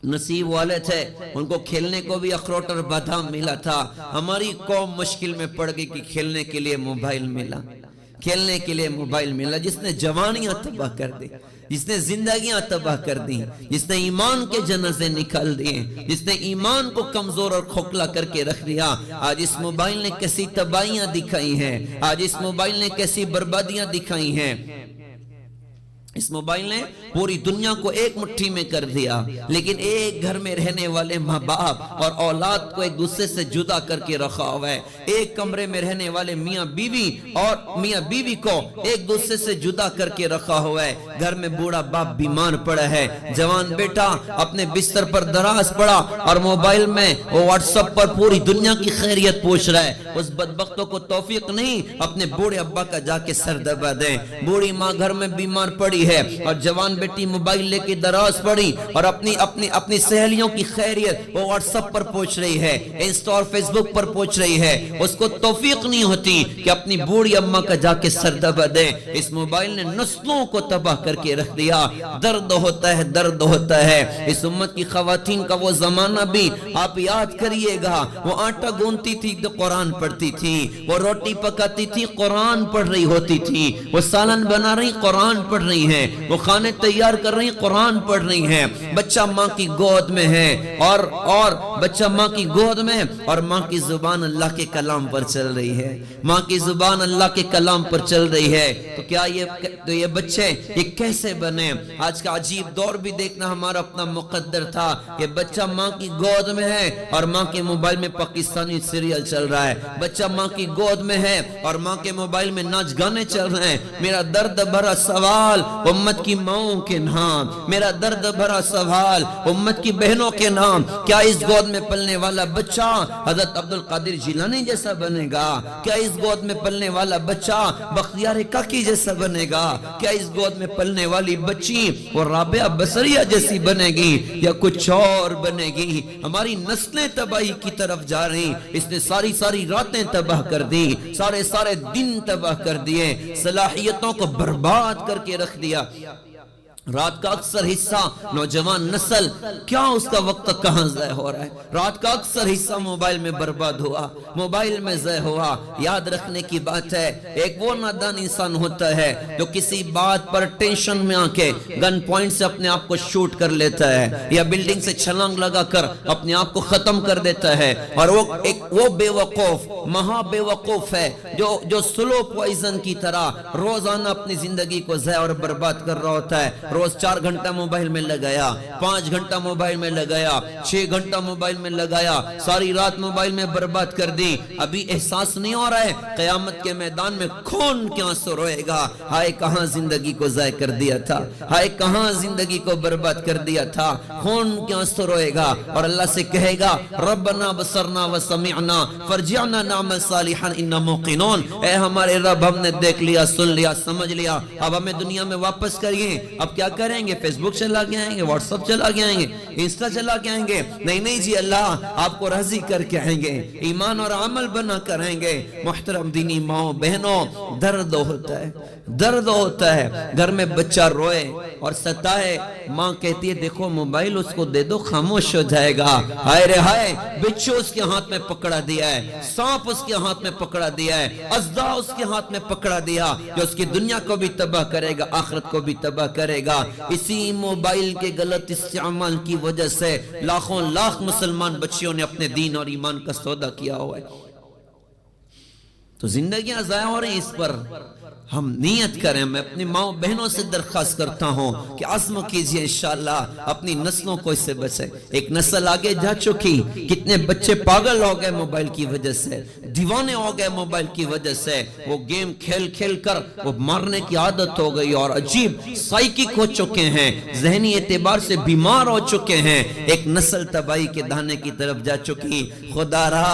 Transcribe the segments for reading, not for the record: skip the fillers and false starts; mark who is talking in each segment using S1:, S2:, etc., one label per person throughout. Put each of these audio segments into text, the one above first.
S1: नसीब वाले थे, उनको खेलने को भी अखरोट और बादाम मिला था। हमारी कौम मुश्किल में पड़ गई कि खेलने के लिए मोबाइल मिला, खेलने के लिए मोबाइल मिला, जिसने जवानियां तबाह कर दी, जिसने जिंदगियां तबाह कर दी, जिसने ईमान के जनाजे निकाल दिए, जिसने ईमान को कमजोर और खोखला करके रख दिया। आज इस मोबाइल ने कैसी तबाहियां दिखाई हैं, आज इस मोबाइल ने कैसी बर्बादियां दिखाई हैं। इस मोबाइल ने पूरी दुनिया को एक मुट्ठी में कर दिया, लेकिन एक घर में रहने वाले माँ बाप और औलाद को एक दूसरे से जुदा करके रखा हुआ है। एक कमरे में रहने वाले मियाँ बीवी और मियाँ बीवी को एक दूसरे से जुदा करके रखा हुआ है। घर में बूढ़ा बाप बीमार पड़ा है, जवान बेटा अपने बिस्तर पर दराज पड़ा और मोबाइल में वो व्हाट्सएप पर पूरी दुनिया की खैरियत पूछ रहा है। उस बदबख्तों को तौफीक नहीं अपने बूढ़े अब्बा का जाके सर दबा दें। बूढ़ी माँ घर में बीमार पड़ी है और जवान बेटी मोबाइल लेके दराज पड़ी और अपनी सहेलियों की खैरियत वो व्हाट्सएप पर पूछ रही है, इंस्टा और फेसबुक पर पूछ रही है। उसको तौफीक नहीं होती कि अपनी बूढ़ी अम्मा का जाके सर दबा दे। इस मोबाइल ने नस्लों को तबाह करके रख दिया। दर्द होता है, दर्द होता है। इस उम्मत की खवातीन का वो जमाना भी आप याद करिएगा। वो आटा गूंथती थी तो कुरान पढ़ती थी, वो रोटी पकाती थी कुरान पढ़ रही होती थी, वो सालन बना रही कुरान पढ़ रही है, वो खाने तैयार कर रही कुरान पढ़ रही हैं। बच्चा माँ की गोद में है और बच्चा माँ की गोद में और माँ की जुबान अल्लाह के कलाम पर चल रही है, माँ की जुबान अल्लाह के कलाम पर चल रही है। तो क्या ये बच्चे ये कैसे बने? आज का अजीब दौर भी देखना हमारा अपना मुकद्दर था कि बच्चा माँ की गोद में है और माँ के मोबाइल में पाकिस्तानी सीरियल चल रहा है। बच्चा माँ की गोद में है और माँ के मोबाइल में नाच गाने चल रहे हैं। मेरा दर्द भरा सवाल उम्मत की माओं के नाम, मेरा दर्द भरा सवाल उम्मत की बहनों के नाम, क्या इस गोद में पलने वाला बच्चा हजरत अब्दुल कादिर जिलानी जैसा बनेगा? क्या इस गोद में पलने वाला बच्चा बख्तियार काकी जैसा बनेगा? क्या इस गोद में पलने वाली बच्ची वो राबिया बसरिया जैसी बनेगी या कुछ और बनेगी? हमारी नस्लें तबाही की तरफ जा रही। इसने सारी सारी रातें तबाह कर दी, सारे सारे दिन तबाह कर दिए, सलाहियतों को बर्बाद करके रख दिया। रात का अक्सर हिस्सा नौजवान नस्ल क्या उसका वक्त कहां ज़ाय हो रहा है? रात का अक्सर हिस्सा मोबाइल में बर्बाद हुआ, मोबाइल में ज़ाय हुआ। याद रखने की बात है, एक वो नादान इंसान होता है जो किसी बात पर टेंशन में आके गन पॉइंट से अपने आप को शूट कर लेता है या बिल्डिंग से छलांग लगाकर अपने आप को खत्म कर देता है। और वो बेवकूफ महा बेवकूफ है जो स्लो पॉइजन की तरह रोजाना अपनी जिंदगी को ज़ाय और बर्बाद कर रहा होता है। रोज 4 घंटा मोबाइल में लगाया, 5 घंटा मोबाइल में लगाया, 6 घंटा मोबाइल में लगाया, सारी रात मोबाइल में बर्बाद कर दी। अभी एहसास नहीं हो रहा है क़यामत के मैदान में खून के आंसू रोएगा। हाय कहां जिंदगी को ज़ाय कर दिया था, हाय कहां जिंदगी को बर्बाद कर दिया था। खून के आंसू रोएगा और अल्लाह से कहेगा रब्बना बसरना व समिअना फरजिअना नअमल सालिहन इन्ना मुक़िनून। ए हमारे रब, हमने देख लिया, सुन लिया, समझ लिया, अब हमें दुनिया में वापस करिए। अब क्या करेंगे? फेसबुक चला के आएंगे, व्हाट्सएप चला के आएंगे, इंस्टा चला के आएंगे? नहीं जी, अल्लाह आपको राजी करके आएंगे, ईमान और अमल बना कर आएंगे। मुहतरम दीनी माओ बहनों, दर्द होता है, दर्द होता है। घर में बच्चा रोए और सताए, माँ कहती है देखो मोबाइल उसको दे दो, खामोश हो जाएगा। हाय रे हाय, बिच्छू उसके हाथ में पकड़ा दिया है, सांप उसके हाथ में पकड़ा दिया है, अज़दा उसके हाथ में पकड़ा दिया जो उसकी दुनिया को भी तबाह करेगा, आखिरत को भी तबाह करेगा। इसी मोबाइल के गलत इस्तेमाल की वजह से लाखों लाख मुसलमान बच्चियों ने अपने दीन और ईमान का सौदा किया हुआ है। तो जिंदगियां ज़ाया हो रही, इस पर हम नियत करें। मैं अपनी माओ बहनों से दरख्वास्त करता हूँ कि आज़म कीजिए इंशाअल्लाह अपनी नस्लों को इससे बचे। एक नस्ल आगे जा चुकी, कितने बच्चे पागल हो गए मोबाइल की वजह से, दीवाने हो गए मोबाइल की वजह से। वो गेम खेल खेल कर वो मारने की आदत हो गई और अजीब साइकिक हो चुके हैं, जहनी एतबार से बीमार हो चुके हैं। एक नस्ल तबाही के दाने की तरफ जा चुकी। खुदारा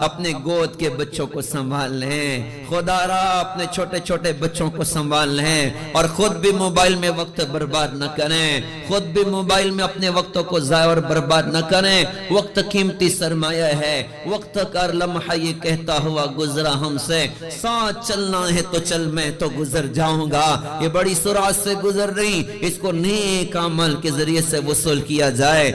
S1: अपने गोद के बच्चों को संभाल लें, खुदारा अपने छोटे छोटे बच्चों को संभाल लें और खुद भी मोबाइल में वक्त बर्बाद न करें, खुद भी मोबाइल में अपने वक्तों को ज़ाया और बर्बाद न करें। वक्त कीमती सरमाया है, वक्त का लम्हा ये कहता हुआ गुजरा हमसे, साथ चलना है तो चल, मैं तो गुजर जाऊंगा। ये बड़ी सुरात से गुजर रही, इसको नेक अमल के जरिए से वसूल किया जाए।